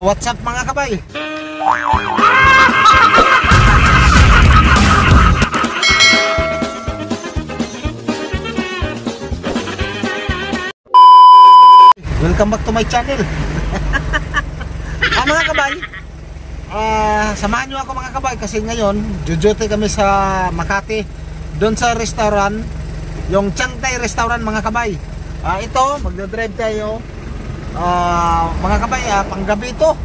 What's up mga kabay? Welcome back to my channel. Mga kabay, samahan nyo ako mga kabay kasi ngayon jujuti kami sa Makati, doon sa restaurant, yung Chiang Thai restaurant mga kabay. Ito, magdadrive tayo mga kabay, panggabi ito.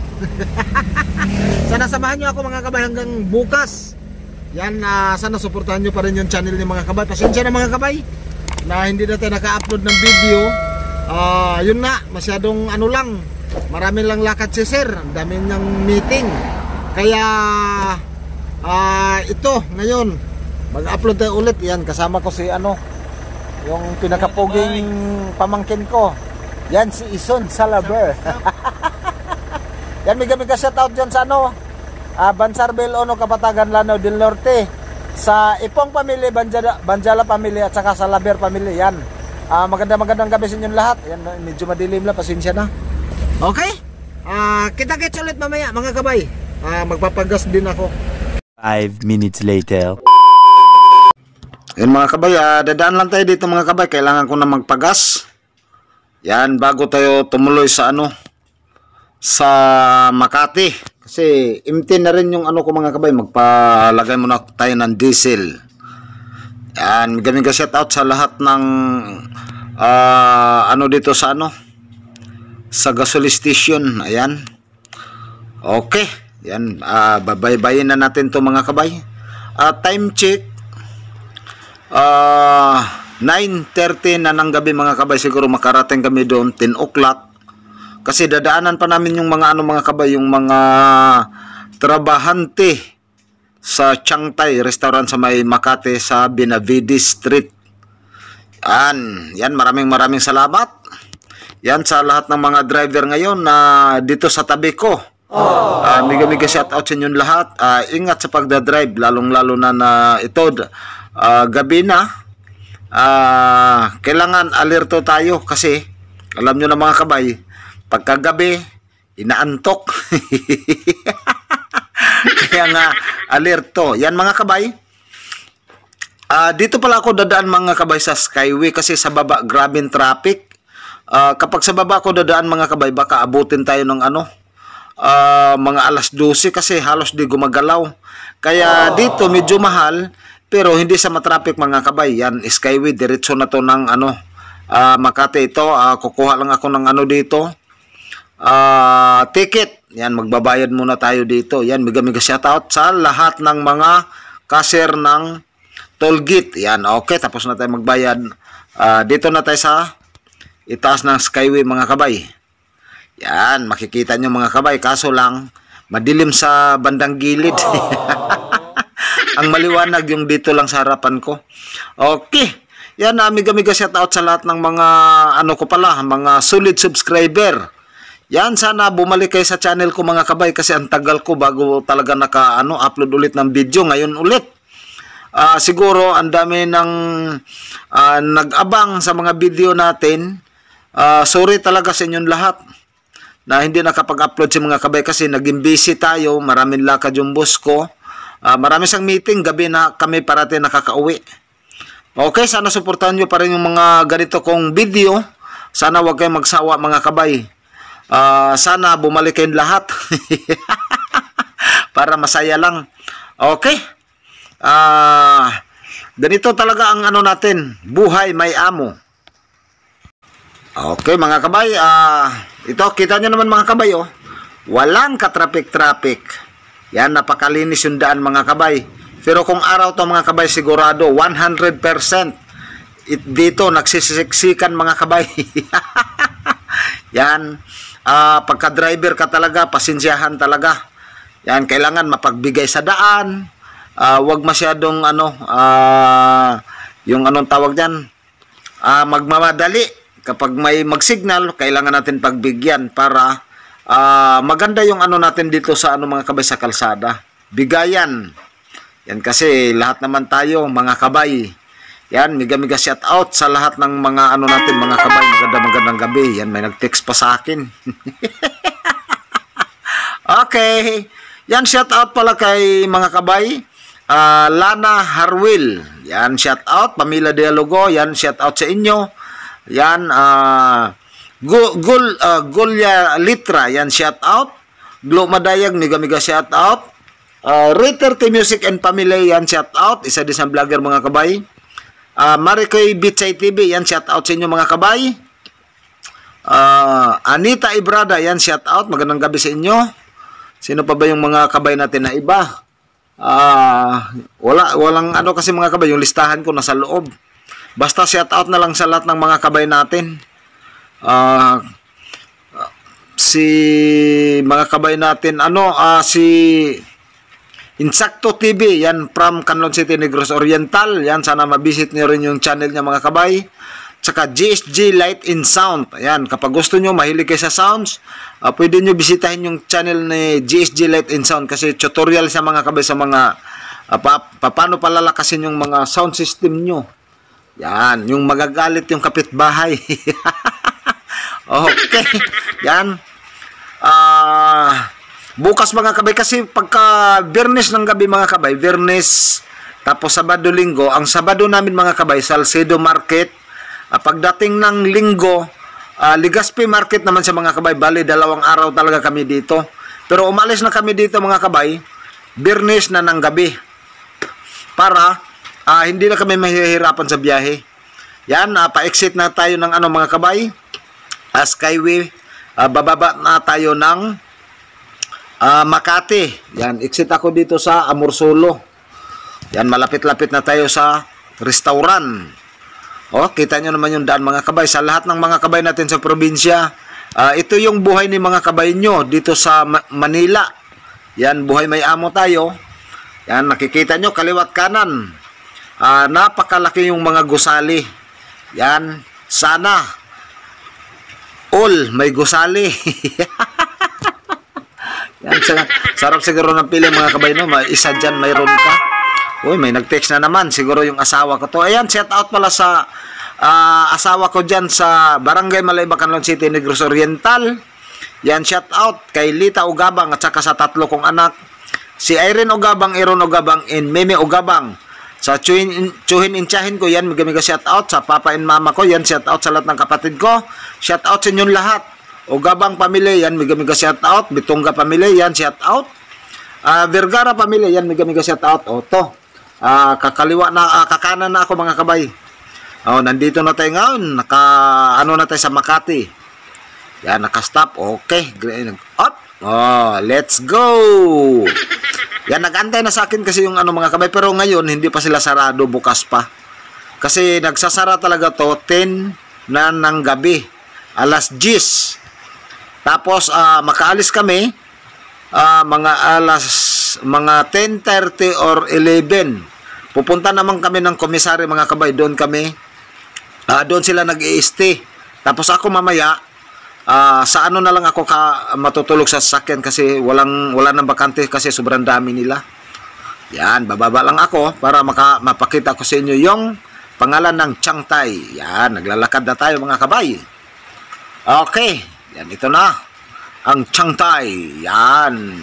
Sana samahan nyo ako mga kabay hanggang bukas. Yan, sana suportahan nyo pa rin yung channel ni mga kabay. Pasensya na mga kabay na hindi na tayo naka-upload ng video. Yun nga, masyadong ano lang, marami lang lakad si sir, dami niyang meeting. Kaya ito ngayon mag-upload tayo ulit. Yan, kasama ko si yung pinakapoging pamangkin ko. Yan si Ison Salaber. Yan, miga shoutout dyan sa Bansarbel, Kapatagan, Lanao del Norte, sa Ipong Family, Banjala Family at saka sa Laber Family. Yan, magandang gabi sa inyong lahat. Yan, medyo madilim lang, pasensya na. Okay, kita-kits ulit mamaya mga kabay. Magpapagas din ako. 5 minutes later. Yan mga kabay, dadaan lang tayo dito mga kabay. Kailangan ko na magpagas. Yan, bago tayo tumuloy sa sa Makati. Kasi empty na rin yung ko mga kabay. Magpalagay muna tayo ng diesel. Yan, miga shout out sa lahat ng dito sa sa gasoline station. Ayan. Okay. Yan, babaybayin na natin to mga kabay. Time check, 9:30 na ng gabi mga kabay. Siguro makarating kami doon 10 o'clock. Kasi dadaanan pa namin yung mga mga kabay, yung mga trabahante sa Chiang Thai restaurant sa may Makati sa Benavides Street. Yan, maraming salamat. Yan sa lahat ng mga driver ngayon na dito sa tabi ko. Miga shout out sa inyong lahat. Ingat sa pagdadrive, lalong-lalo na ito gabi na. Kailangan alerto tayo kasi alam nyo na mga kabay, pagkagabi inaantok. Kaya nga alerto. Yan mga kabay, dito pala ako dadaan mga kabay sa Skyway kasi sa baba grabing traffic. Kapag sa baba ako dadaan mga kabay, baka abutin tayo ng mga alas 12 kasi halos di gumagalaw. Kaya dito medyo mahal pero hindi sa matraffic mga kabay. Yan, Skyway, diretso na to ng Makati ito. Kukuha lang ako ng dito, ticket. Yan, magbabayad muna tayo dito. Yan, miga shoutout sa lahat ng mga cashier ng toll gate. Yan, okay, tapos na tayo magbayad. Dito na tayo sa itaas ng Skyway mga kabay. Yan, makikita nyo mga kabay, kaso lang madilim sa bandang gilid. Ang maliwanag yung dito lang sa harapan ko. Okay. Yan, miga shoutout sa lahat ng mga ko pala, mga solid subscriber. Yan, sana bumalik kayo sa channel ko mga kabay kasi ang tagal ko bago talaga upload ulit ng video. Ngayon ulit. Siguro ang dami ng nag-abang sa mga video natin. Sorry talaga sa inyong lahat na hindi nakapag-upload si mga kabay kasi naging busy tayo. Maraming lakad yung boss ko. Marami siyang meeting, gabi na kami parati nakakauwi. Okay, sana suportahan nyo pa rin yung mga ganito kong video. Sana wag kayong magsawa mga kabay. Sana bumalik kayong lahat. Para masaya lang. Okay. Ganito talaga ang natin, buhay may amo. Okay mga kabay, ito kita nyo naman mga kabay, walang katrafik-traffic. Yan, napakalinis yung daan mga kabay. Pero kung araw to mga kabay, sigurado 100% dito nagsisiksikan mga kabay. Yan, pagka driver ka talaga, pasensyahan talaga. Yan, kailangan mapagbigay sa daan. Wag masyadong yung tawag diyan, magmamadali. Kapag may mag-signal, kailangan natin pagbigyan para maganda yung natin dito sa mga kabay sa kalsada. Bigayan. Yan, kasi lahat naman tayo mga kabay. Yan, miga shout out sa lahat ng mga natin mga kabay. Magandang gabi. Yan, may nag-text pa sa akin. Okay. Yan, shout out pala kay mga kabay. Lana Harwil. Yan, shout out. Pamila Dialogo. Yan, shout out sa inyo. Yan, Gulya Litra. Yan, shout out. Glo Madayag, Miga shout out. Ritter T Music and Family. Yan, shout out. Isa din sa vlogger mga kabay. Marikoy Bitsay TV. Yan, shout out sa inyo mga kabay. Anita Ibrada. Yan, shout out. Magandang gabi sa inyo. Sino pa ba yung mga kabay natin na iba? Walang ano kasi mga kabay, yung listahan ko nasa loob. Basta shout out na lang sa lahat ng mga kabay natin. Si mga kabay natin, si Insakto TV, yan from Canlon City, Negros Oriental. Yan, sana mabisit niyo rin yung channel niya mga kabay. Tsaka GSG Light and Sound. Ayan, kapag gusto nyo, mahilig kayo sa sounds, pwede nyo bisitahin yung channel ni GSG Light and Sound kasi tutorial sa mga kabay sa mga paano palalakasin yung mga sound system nyo. Yan, yung magagalit yung kapitbahay. Okay. Yan. Bukas mga kabay kasi pagka Biyernes ng gabi mga kabay, Biyernes tapos Sabado Linggo, ang Sabado namin mga kabay, Salcedo Market. Pagdating ng Linggo, Legazpi Market naman sa mga kabay. Bali, 2 araw talaga kami dito. Pero umalis na kami dito mga kabay, Biyernes na ng gabi. Para hindi na kami mahihirapan sa biyahe. Yan, pa-exit na tayo ng mga kabay. Skyway, bababa na tayo ng Makati. Yan, exit ako dito sa Amorsolo. Yan, malapit-lapit na tayo sa restaurant. Kita nyo naman yung daan mga kabay. Sa lahat ng mga kabay natin sa probinsya, ito yung buhay ni mga kabay nyo dito sa Manila. Yan, buhay may amo tayo. Yan, nakikita nyo, kaliwat kanan. Napakalaki yung mga gusali. Yan, sana all may gusali. Yan, sarap siguro ng pili mga kabay, no? Isa dyan, mayroon ka. Uy, may nag-text na naman. Siguro yung asawa ko to. Ayan, shout out pala sa asawa ko dyan sa Barangay Malayba, Canlon City, Negros Oriental. Yan, shout out kay Lita Ugabang at saka sa 3 kong anak. Si Irene Ugabang, Aaron Ugabang, and Meme Ugabang. Sa Chuhin Inchahin ko, yan, miga shout out. Sa papa and mama ko, yan, shout out sa lahat ng kapatid ko. Shout out sa inyong lahat. Ugabang pamilya, yan, miga shout out. Bitongga pamilya, yan, shout out. Vergara pamilya, yan, miga shout out. To. Kakaliwa na, kakanan na ako mga kabay. Nandito na tayo ngayon. Na tayo sa Makati. Yan, naka-stop. Okay. Up. Let's go. Yan, nag-antay na sa akin kasi yung mga kabay. Pero ngayon, hindi pa sila sarado. Bukas pa. Kasi nagsasara talaga to 10 na ng gabi. Alas 10. Tapos, makaalis kami. Mga 10:30 or 11. Pupunta naman kami ng komisary mga kabay. Doon kami. Doon sila nag-i-stay. Tapos ako mamaya, sa na lang ako matutulog sa sasakyan kasi wala nang bakante kasi sobrang dami nila. Yan, bababa lang ako para mapakita ko sa inyo yung pangalan ng Changtai. Yan, naglalakad na tayo mga kabay. Okay, yan, ito na ang Changtai. Yan.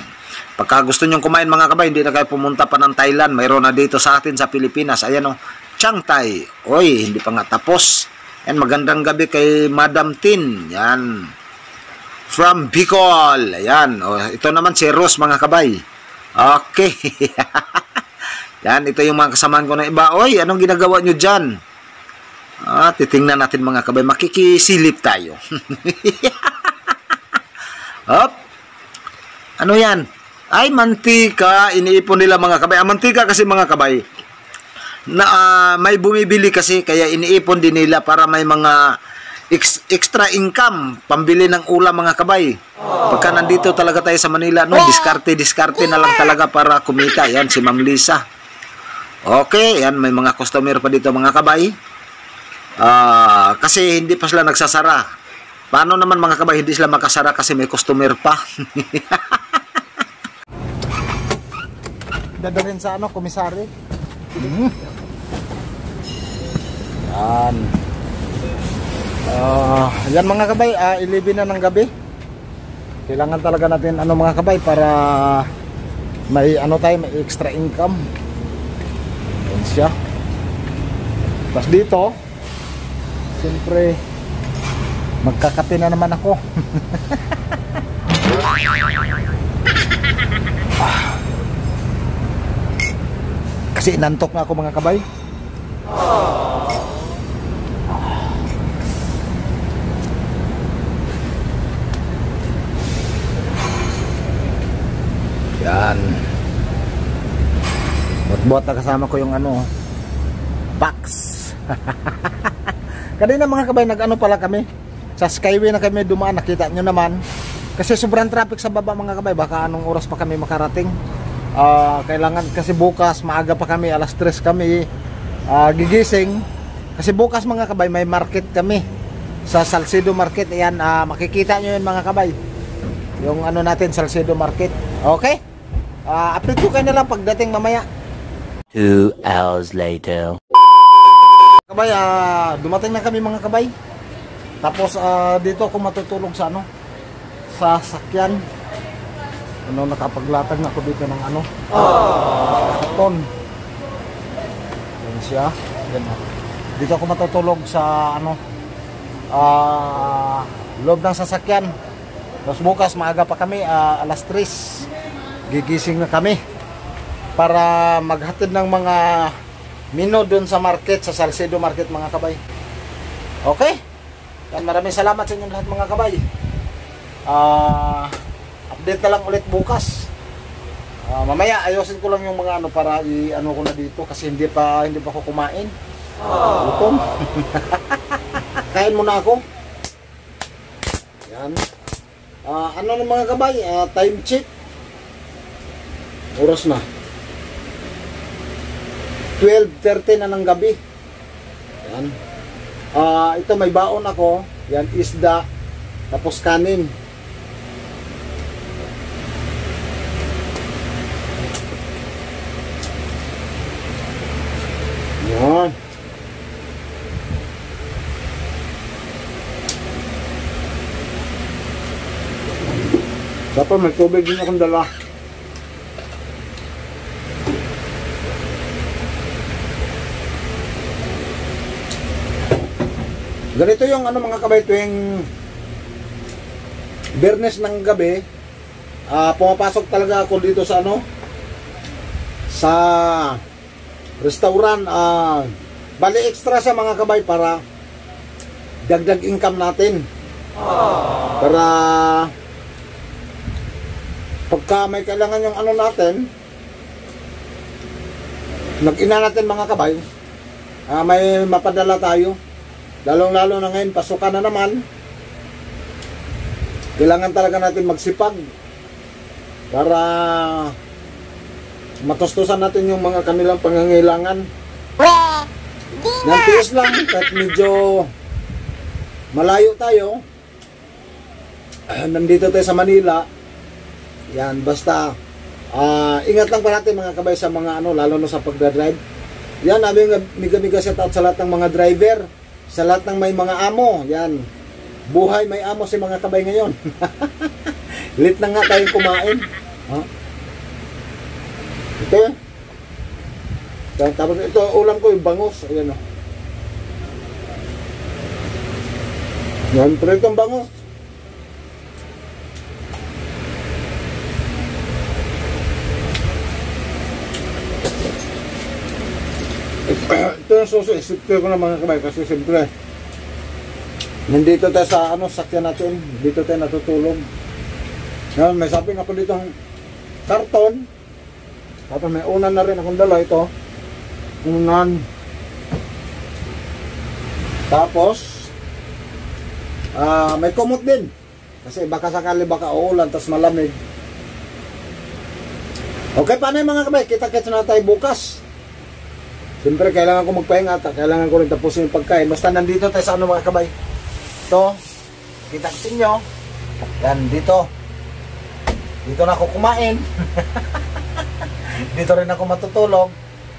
Pagka gusto nyong kumain mga kabay, hindi na kayo pumunta pa ng Thailand. Mayroon na dito sa atin sa Pilipinas. Ayan Changtai. Oy, hindi pa nga tapos. Yan, magandang gabi kay Madam Tin. Yan. From Bicol. Ayan. Ito naman si Rose mga kabay. Okay. Yan, ito yung mga kasamaan ko na iba. Oy, anong ginagawa nyo dyan? Titingnan natin mga kabay. Makikisilip tayo. Hop. Ano yan? Ay, mantika. Iniipon nila mga kabay. Mantika kasi mga kabay. May bumibili kasi. Kaya iniipon din nila para may mga extra income. Pambili ng ulam mga kabay. Pagka nandito talaga tayo sa Manila, diskarte na lang talaga para kumita. Yan, si Ma'am Lisa. Okay, yan. May mga customer pa dito mga kabay. Kasi hindi pa sila nagsasara. Paano naman mga kabay, hindi sila makasara kasi may customer pa. Dadalhin sa komisari. Yan. Yan mga kabay, 11 na ng gabi. Kailangan talaga natin ano mga kabay para may ano tayo, may extra income. Yan siya. Tapos dito, siyempre magkakape na naman ako. Kasi inantok na ako mga kabay. Yan. Buat-buat na kasama ko yung ano, box. Kanina mga kabay, nag-ano pala kami. Sa Skyway na kami dumaan, nakita nyo naman. Kasi sobrang traffic sa baba mga kabay. Baka anong oras pa kami makarating. Kailangan kasi bukas, maaga pa kami, alas 3 kami gigising. Kasi bukas mga kabay, may market kami. Sa Salcedo Market. Ayan, makikita nyo yun mga kabay. Yung ano natin, Salcedo Market. Okay? Update ko kayo na lang pagdating mamaya. 2 hours later. Kabay, dumating na kami mga kabay. Tapos dito ako matutulog sa ano, sa sakyan. Ano, nakapaglatag na ako dito ng ano, karton. Yan siya. Yan. Dito ako matutulog sa ano, loob ng sasakyan. Tapos bukas maaga pa kami, alas 3 gigising na kami para maghatid ng mga mino doon sa market, sa Salcedo Market mga kabay. Okay? Yan, maraming salamat sa inyo lahat mga kabay. Update na lang ulit bukas. Mamaya ayusin ko lang yung mga ano para i-ano ko na dito kasi hindi pa ako kumain. Gutom. Kain muna ako. Yan. Ano ng mga kabay? Time check. Oras na 12:30 na ng gabi. Yan. Ito may baon ako. Yan, isda. Tapos kanin. Yan. Dapat may tubig din akong dala. Ganito yung ano mga kabay, tuwing Biyernes ng gabi, pumapasok talaga ako dito sa ano, sa restaurant. Bali extra sa mga kabay para dagdag income natin. Para pagka may kailangan yung ano natin, nag-ina natin mga kabay, may mapadala tayo. Lalong-lalo na ngayon, pasukan na naman. Kailangan talaga natin magsipag para matustusan natin yung mga kanilang pangangailangan. Nantiis lang, kahit medyo malayo tayo. Nandito tayo sa Manila. Yan, basta ingat lang pa natin mga kabay sa mga ano, lalo na sa pagdadrive. Yan, miga-miga shout out sa lahat ng mga driver. Sa lahat ng may mga amo, yan. Buhay may amo si mga kabay ngayon. Lit na nga tayong kumain. Ito. Tapos ito, ulam ko yung bangus. Ayan o. Yan, pritong bangus. Ito yung suso, isipin ko na mga kabay kasi siyempre nandito tayo sa ano, sakyan natin, dito tayo natutulog. Yan, may shopping ako dito ng karton. Tapos may unan na rin akong dala, ito unan. Tapos may kumot din kasi baka sakali baka uulan tapos malamig. Okay, paano yung mga kabay? Kita-kits na tayo bukas. Siyempre, kailangan ko magpahinga at kailangan ko rin tapusin yung pagkain. Basta nandito tayo sa ano mga kabay. Ito, kita-kitsin nyo. Yan, dito. Dito na ako kumain. Dito rin ako matutulog.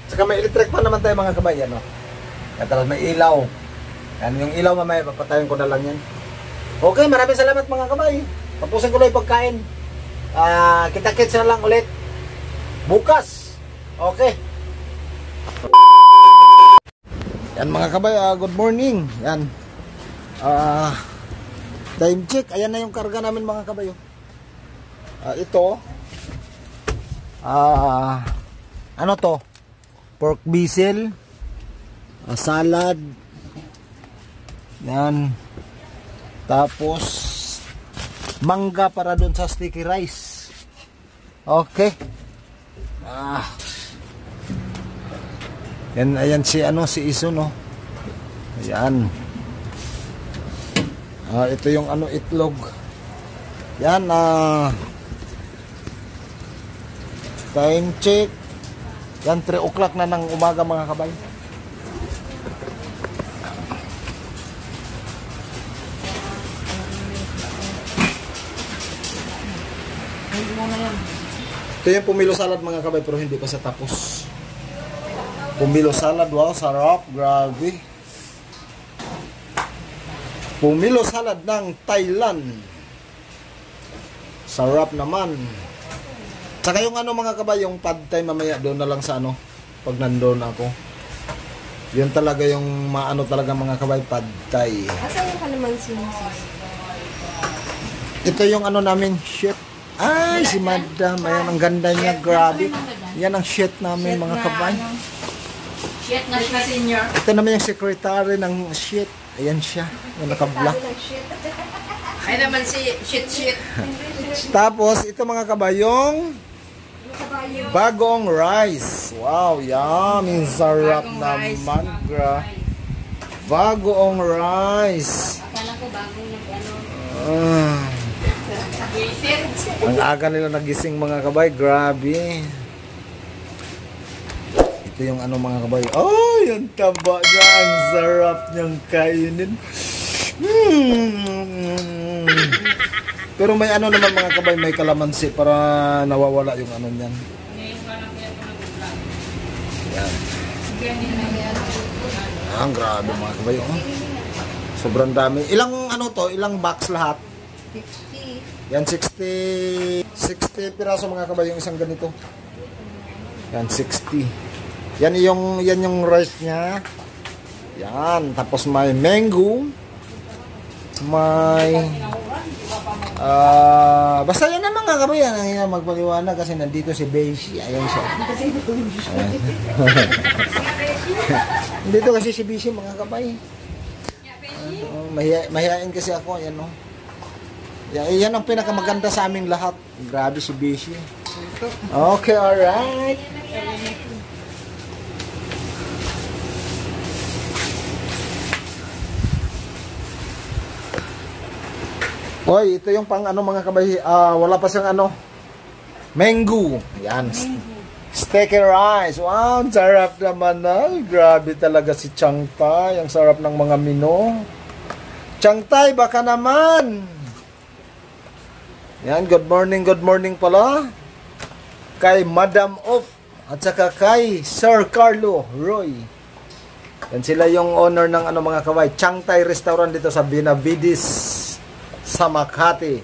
Saka may electric pa naman tayo mga kabay. Yan, at tapos may ilaw. Yan, yung ilaw mamaya, papatayin ko na lang yan. Okay, maraming salamat mga kabay. Tapusin ko lang yung pagkain. Kita-kits na lang ulit bukas. Okay. Yan mga kabay, good morning. Yan. Time check. Ayan na yung karga namin mga kabay. Ito. Ano to? Pork basil. Salad. Yan. Tapos mangga para doon sa sticky rice. Okay. Yan, ayan si Iso, no. Ayan. Ito yung itlog. Yan, time check. Yan, 3 o'clock na ng umaga mga kabay. Ito yung pumilo salad mga kabay, pero hindi pa sa tapos. Pumilo salad, wow, sarap, grabe. Pumilo salad ng Thailand. Sarap naman. Saka yung mga kabay, yung pad thai mamaya doon na lang sa pag nandoon ako. Yun talaga yung talaga mga kabay, pad thai. Asan yung kalamansi mo, sis? Ito yung namin, shit. Ay, si Madam. Ayan, ang ganda niya. Grabe. Yan ang shit namin, mga kabay. Shit na senior. Ito naman yung secretary ng shit. Ayan siya. Yung naka-black. Ay naman si shit. Tapos, ito mga kabay, yung bagong rice. Wow, yummy. Sarap naman. Bagong rice. Akala ko bagong Ang aga nila nagising mga kabay, grabe. Ito yung mga kabay. Oh, yung taba niya, ang sarap niyang kainin. Pero may naman mga kabay, may kalamansi para nawawala yung niyan. Yan. Ang grabe mga kabay. Sobrang dami. Ilang ilang box lahat? 50. Yan, 60 piraso mga kabay yung isang ganito. Yan, 60. Yan yung rice niya. Yan, tapos may mango. May basta yan na mga kabay. Yan, magpaliwanag kasi nandito si Beshi. Ayan siya. Nandito kasi si Beshi mga kabay. Mahihain kasi ako. Ayan o. Yan ang pinakamaganda sa aming lahat. Grabe si Beshi. Okay, alright. Hoy, ito yung pang mga kabay. Wala pa siyang mango. Yan. Sticky rice. Wow, sarap naman Grabe talaga si Chang Tai. Ang sarap ng mga mino. Chang Tai, baka naman. Yan, good morning pala kay Madam Of at saka kay Sir Carlo Roy. Yan sila yung owner ng mga kabay, Chang Tai Restaurant dito sa Benavides sa Makati.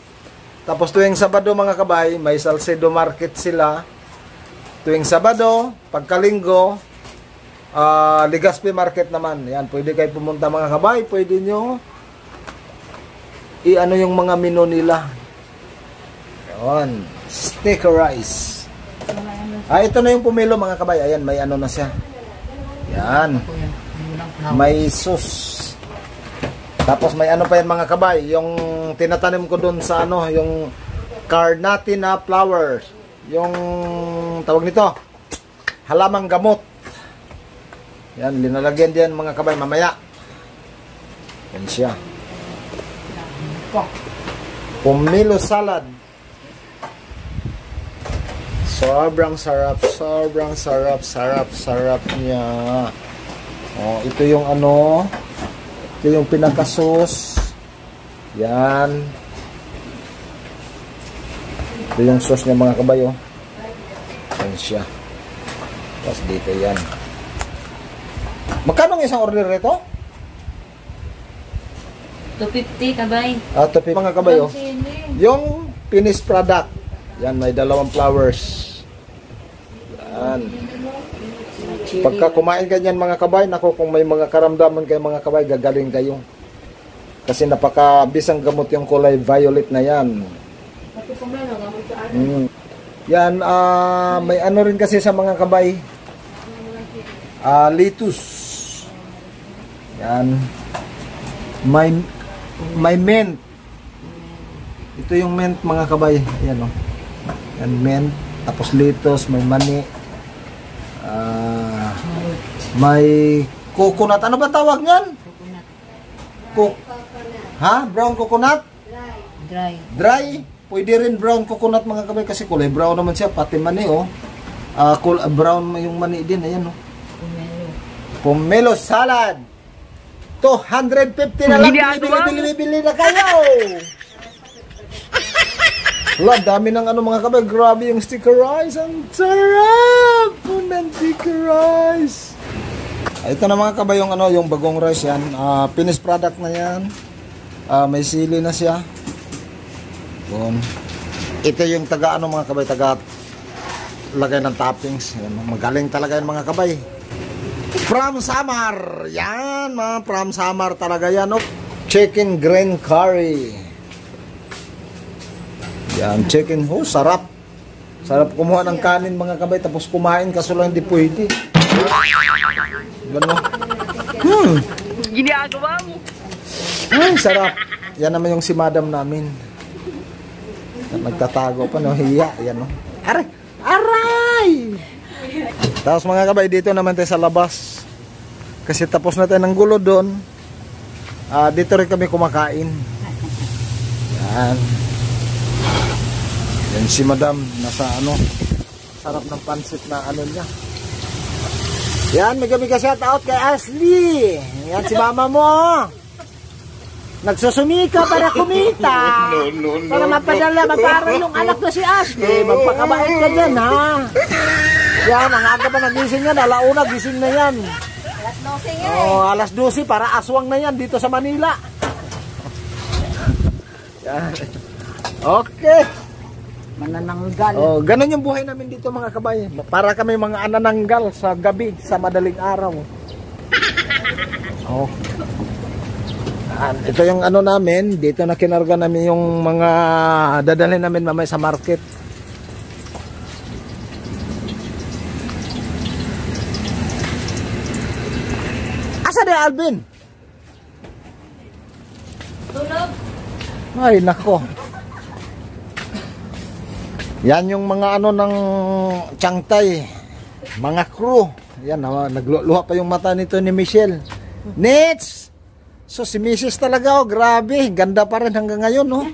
Tapos tuwing Sabado mga kabay, may Salcedo Market sila. Tuwing Sabado, pagkalinggo, Legazpi Market naman. Yan, pwede kayo pumunta mga kabay, pwede nyo yung mga menu nila. Yan, sticky rice. Ito na yung pumilo mga kabay. Ayan, may na siya. Yan. May sauce. Tapos may pa yan mga kabay. Yung tinatanim ko dun sa yung carnatina flowers. Yung tawag nito, halamang gamot. Yan, linalagyan diyan mga kabay mamaya. Yan siya. Pumilo salad. Sobrang sarap niya. Ito yung ito yung pinaka-sauce. Yan. Ito yung sauce niya mga kabay. Yan siya. Tapos dito yan. Magkano ang isang order nito? 250 kabay. Ito mga kabay, oh. Yung finished product. Yan, may dalawang flowers. Yan. Pagka kumain ka niyan mga kabay, nako, kung may mga karamdaman kayo mga kabay, gagaling kayo. Kasi napakabisang gamot yung kulay violet na yan. Yan, may ano rin kasi sa mga kabay. Lettuce. Yan. May mint. Ito yung mint mga kabay. Yan, oh. Yan, mint. Tapos lettuce, may mani. May coconut. Ano ba tawag niyan? Brown coconut? Dry. Dry. Pwede rin brown coconut mga kabay kasi kulay brown naman siya. Pati mani, oh. Brown yung mani din. Ayan, oh. Pomelo salad. 250 na lang. Bili na kayo. Wala, dami ng ano mga kabay. Grabe yung sticker rice. Ang sarap ng sticker rice. Ito na mga kabay yung ano, yung bagong rice yan. Finished product na yan. May sili na siya. Yun. Ito yung taga ano mga kabay, taga lagay ng toppings. Yan, magaling talaga yan mga kabay. From Samar. Yan, mga from Samar talaga yan. Oh. Chicken green curry. Yan, chicken. Oh, sarap. Sarap kumuha ng kanin mga kabay. Tapos kumain kaso lang hindi pwede. Gano'n. Ginagawa mo. Sarap. Yan naman yung si madam namin. Nagtatago pa, no? Hiya. Yan, no? Aray! Aray! Tapos mga kabay, dito naman tayo sa labas. Kasi tapos na tayo ng gulo doon. Dito rin kami kumakain. Yan. Yan si madam. Nasa ano. Sarap ng pansit na ano niya. Yan, may gabi ka shout out kay Ashley. Yan si mama mo. Nagsusumika para kumita. Para mapadala, mapara yung anak na si Ashley. Magpakabait ka dyan, ha? Yan, ang aga pa nagising yan. Alauna, gising na yan. Alas 12 nga Oh, alas 12, para aswang na yan dito sa Manila. Yan. Okay. Manananggal. Oh, ganun yung buhay namin dito mga kabay. Para kami mga anananggal sa gabi, sa madaling araw. Oh. Ito yung ano namin, dito na kinarga namin yung mga dadalhin namin mamaya sa market. Asa na Alvin? Tulog. Ay nako. Yan yung mga ano ng Changtay, mga crew. Yan, nagluha pa yung mata nito ni Michelle. Nits! So si Mrs. talaga, oh, grabe. Ganda pa rin hanggang ngayon, no?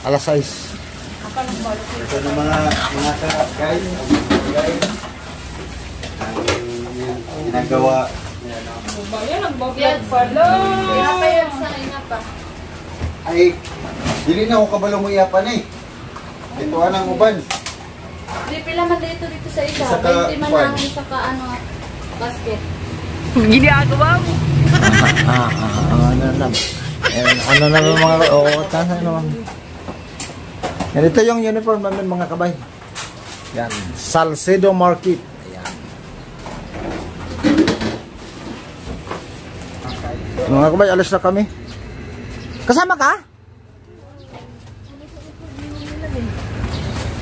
Alas 6. Ito ng mga guys, ang ginagawa. Yan, nagbablog pala. Kaya pa yan sa kanya pa. Ay, dili na ako kabalo mo iyapan eh. Ito anang uban. Hindi pila man dito sa isa. Isa ka, 20 man Juan. lang sa ano, basket. Ginagawa mo. Ano lang. Ano na mga tasa naman. Yan, ito yung uniform namin mga kabay. Yan, Salcedo Market. Ayan. Mga kabay, alis na kami. Kasama ka?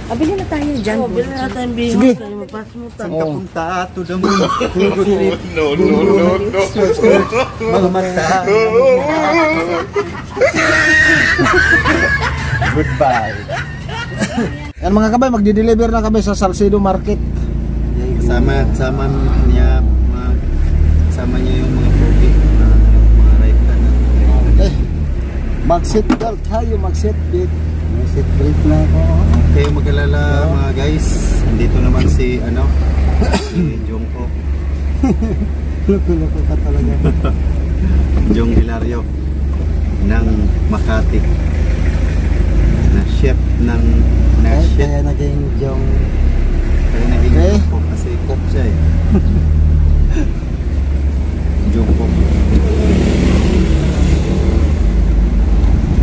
Abili na tayo dyan. Abili na tayo biho. Sige. Saan ka punta to the moon? No. Mga mata. Goodbye. Yan mga kabay, magdi-deliver na kami sa Salcedo Market. Kasama niya yung mga pogi, mga right na. Okay. Mag-seat belt tayo, mag-seat belt. Mag-seat belt na ako. Okay, mag-alala mga guys. Andito naman si si Jongko. Loko-loko ka talaga. Jong Hilario ng Makati. Na chef ng Kaya naging Jong. Kaya naging Okay. cook kasi cook siya eh. Jungkook.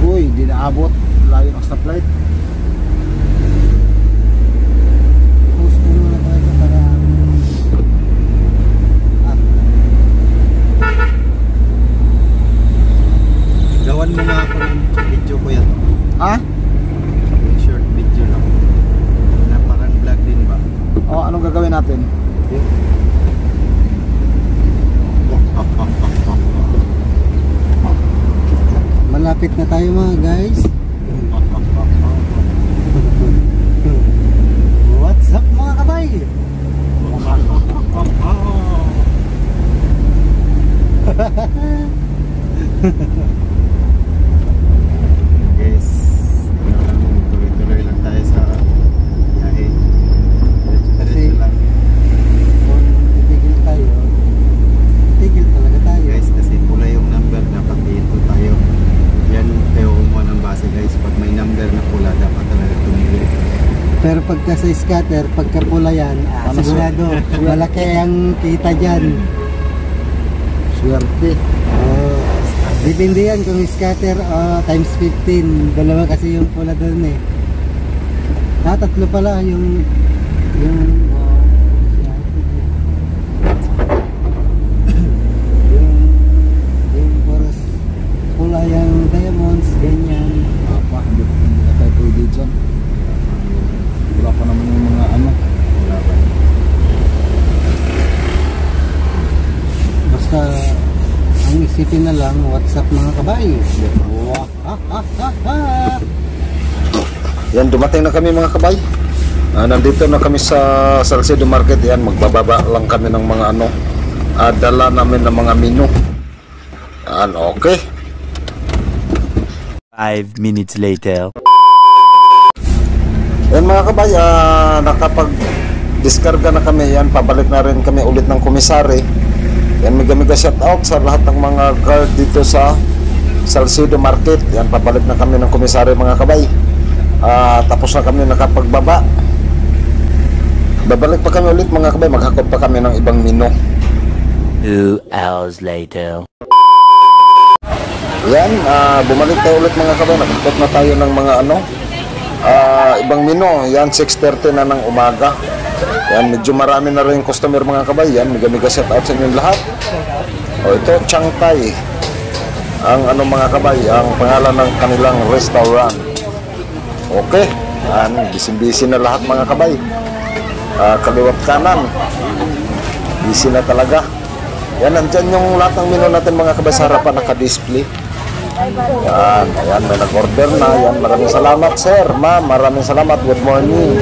Uy, di naabot. Layo ng stoplight. Post ko muna tayo para gawan mo nga ako ng video ko yan. Ha? Short video lang. Na parang vlog din ba? O, anong gagawin natin? Malapit na tayo mga guys. What's up mga kabay? Guys, tuloy-tuloy lang tayo sa biyahe. Kasi lang. Kung titigil tayo, titigil talaga tayo. Guys, kasi pula yung number, dapat dito tayo. Yan, tayo kumuha ng base guys. Pag may number na pula, dapat talaga tumigil. Pero pagka sa scatter, pagka pula yan, sigurado, malaki ang kita dyan. Swerte. Depende yan kung scatter times 15. Dalawa kasi yung pula doon eh. Tatlo pala yung poros pula yung diamonds, ganyan. Apa, hindi na tayo pwede dyan. Wala pa naman yung mga ano. Wala pa. Basta ang isipin na lang, WhatsApp mga kabay. Yan, dumating na kami mga kabay. Nandito na kami sa Salcedo Market. Yan, magbababa lang kami ng mga ano. Dala namin ng mga menu. Yan, okay. 5 minutes later. Yan mga kabay, nakapag-discarga na kami. Yan, pabalik na rin kami ulit ng komisari. Yan, mega shout out sa lahat ng mga guard dito sa Salcedo Market. Yan, pabalik na kami ng komisari mga kabay. Tapos na kami nakapagbaba. Babalik pa kami ulit mga kabay. Maghakot pa kami ng ibang menu. 2 hours later. Yan, bumalik tayo ulit mga kabay. Nakakot na tayo ng mga ano, ibang menu. Yan, 6:30 na ng umaga. Yan, medyo marami na rin customer mga kabay. Yan, mega shout out sa inyong lahat. Ito, Chiang Thai. Ang ano mga kabay, ang pangalan ng kanilang restaurant. Okay, yan, busy na lahat mga kabay. Kaliwat kanan, busy na talaga. Yan, nandyan yung lahat ng menu natin mga kabay sa harapan, naka-display. Yan, ayan, may nag-order na. Yan, maraming salamat sir, ma'am, maraming salamat, good morning.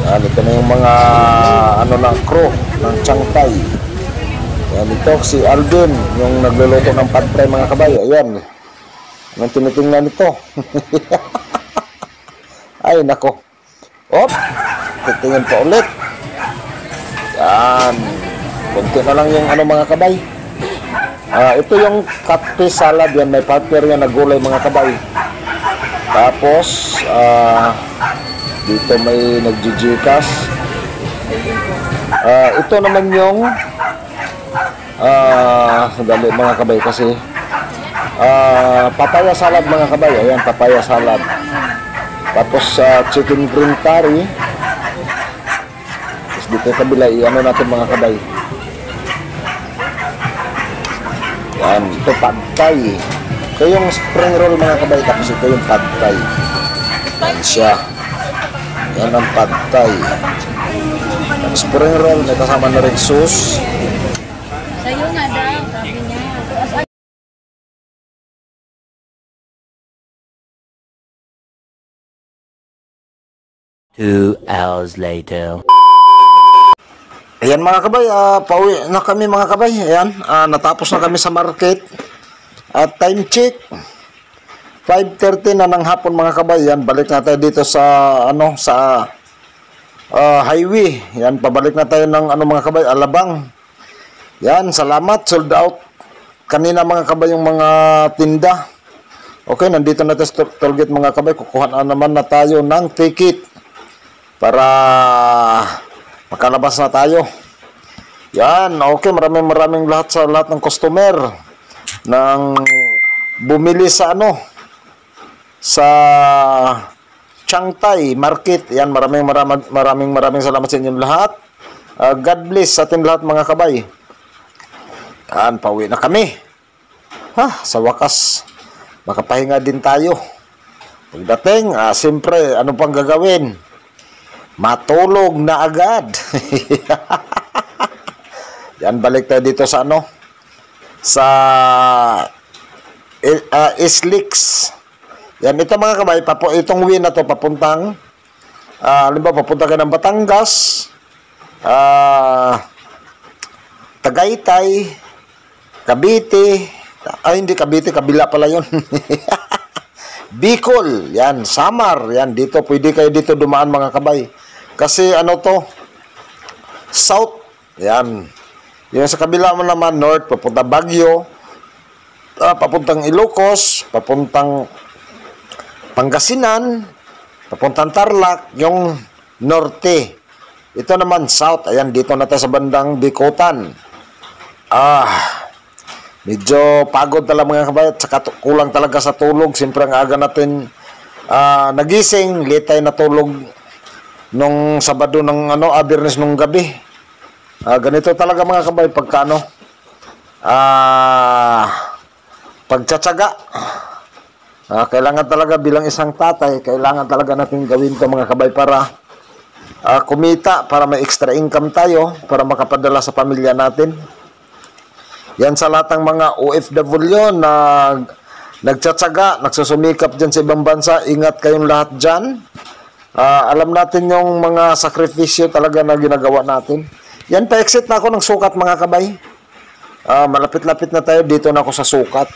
Yan, ito na yung mga ano ng crew ng Chiang Thai. Yan, ito si Alvin, yung nagluluto ng pad thai mga kabay. Ayan, anong tinitingnan ito? Ay, nako. Op, titingin pa ulit. Yan, kunti na lang yung ano mga kabay. Ito yung catfish salad. Yan, may partner yan na gulay mga kabay. Tapos dito may nagjijikas. Ito naman yung dali mga kabay kasi papaya salad mga kabay. Ayan, papaya salad. Tapos chicken green curry. Tapos dito kabila i-ano natin mga kabay. Yan, ito pad thai. Ito yung spring roll mga kabay. Tapos ito yung pad thai. Yan siya. Yan ang pad thai. Ang spring roll, may kasama na rin sauce. Sa'yo nga daw, sabi niya. 2 hours later. Ayan mga kabay, pauwi na kami mga kabay. Ayan, natapos na kami sa market. At time check, 5:30 na ng hapon mga kabay. Yan, balik na tayo dito sa ano, sa highway. Yan, pabalik na tayo ng ano mga kabay, Alabang. Yan, salamat, sold out kanina mga kabay yung mga tinda. Okay, nandito na tayo sa tollgate mga kabay. Kukuha na naman na tayo ng ticket para makalabas na tayo. Yan, okay, maraming lahat sa lahat ng customer ng bumili sa sa Changtai Market. Yan, maraming salamat sa inyong lahat. God bless sa ating lahat mga kabay. Yan, pauwi na kami. Sa wakas, makapahinga din tayo. Pagdating, siyempre, ano pang gagawin? Matulog na agad. Yan, balik tayo dito sa sa Islix. Yan, ito mga kabay, itong way na to papuntang halimbawa papunta ka ng Batangas, Tagaytay, Cavite, hindi Cavite, kabila pala yun. Bicol, yan, Samar, yan, dito, pwede kayo dito dumaan mga kabay. Kasi to, South, yan. Yung sa kabila mo naman, North, papunta Baguio, papuntang Ilocos, papuntang Pangasinan, papuntang Tarlac, yung Norte. Ito naman, South, ayan, dito na tayo sa bandang Bikutan. Medyo pagod talaga mga kabayan, saka kulang talaga sa tulog. Siyempre ang aga natin nagising, late tayo natulog nung Sabado ng Abernes nung gabi. Ganito talaga mga kabayan pagka pagtsatsaga. Kailangan talaga bilang isang tatay, kailangan talaga natin gawin to mga kabay para kumita, para may extra income tayo, para makapadala sa pamilya natin. Yan sa lahat ng mga OFW na nagtsatsaga, nagsusumikap dyan sa ibang bansa, ingat kayong lahat dyan. Alam natin yung mga sakripisyo talaga na ginagawa natin. Yan, pa-exit na ako ng sukat mga kabay. Malapit-lapit na tayo, dito na ako sa sukat.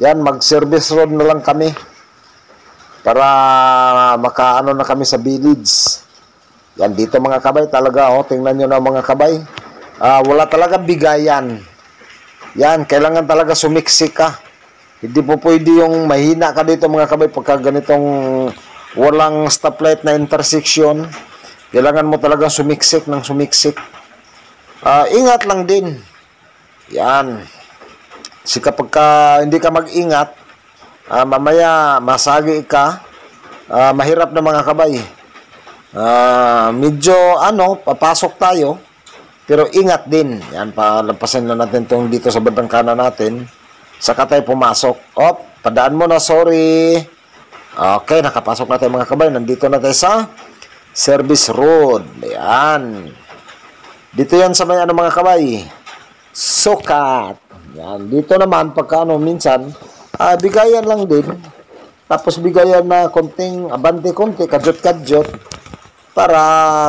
Yan, mag-service road na lang kami para makaano na kami sa village. Yan, dito mga kabay talaga, tingnan nyo na mga kabay. Wala talaga bigayan. Yan, kailangan talaga sumiksik ka. Hindi po pwede yung mahina ka dito mga kabay pagka ganitong walang stoplight na intersection. Kailangan mo talaga sumiksik ng sumiksik. Ingat lang din. Yan. Kasi kapag hindi ka mag-ingat, mamaya masagi ka, mahirap na mga kabay. Medyo papasok tayo, pero ingat din. Yan, palampasin na natin itong dito sa bandang kanan natin. Saka tayo pumasok. Padaan mo na, sorry. Okay, nakapasok na tayo mga kabay. Nandito na tayo sa service road. Yan. Dito yan sa may mga kabay. Sukat. Yan. Dito naman, pagka minsan, bigayan lang din. Tapos bigayan na konting abante-konti, kadyot-kadyot. Para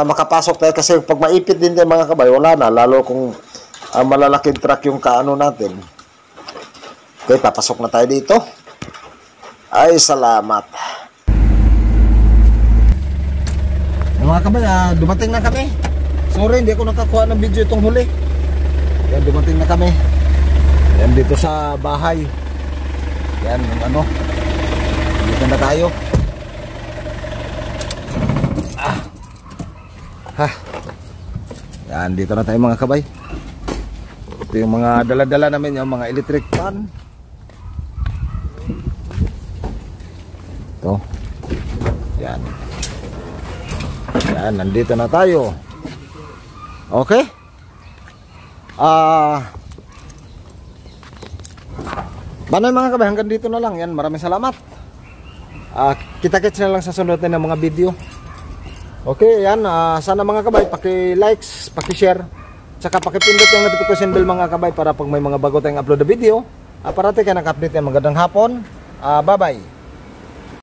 makapasok tayo kasi pag maipit din tayo mga kabay, wala na. Lalo kung malalaking truck yung natin. Okay, papasok na tayo dito. Ay, salamat. Mga kabay, dumating na kami. Sorry, hindi ako nakakuha ng video itong huli. Yan, dumating na kami. Yan, dito sa bahay. Yan, dito na tayo. Yan, dito na tayo mga kabay. Ito yung mga dala-dala namin, yung mga electric fan. Ito. Yan. Yan, nandito na tayo. Okay? Banoy mga kabay, hanggang dito na lang. Yan, maraming salamat. Kita-kits na lang sa sunod na mga video. Okay, yan. Sana mga kabay, paki-likes, paki-share, saka paki-pindot yung notification bell mga kabay para pag may mga bago tayong upload na video, parati kayo naka-update yan. Magandang hapon. Bye-bye.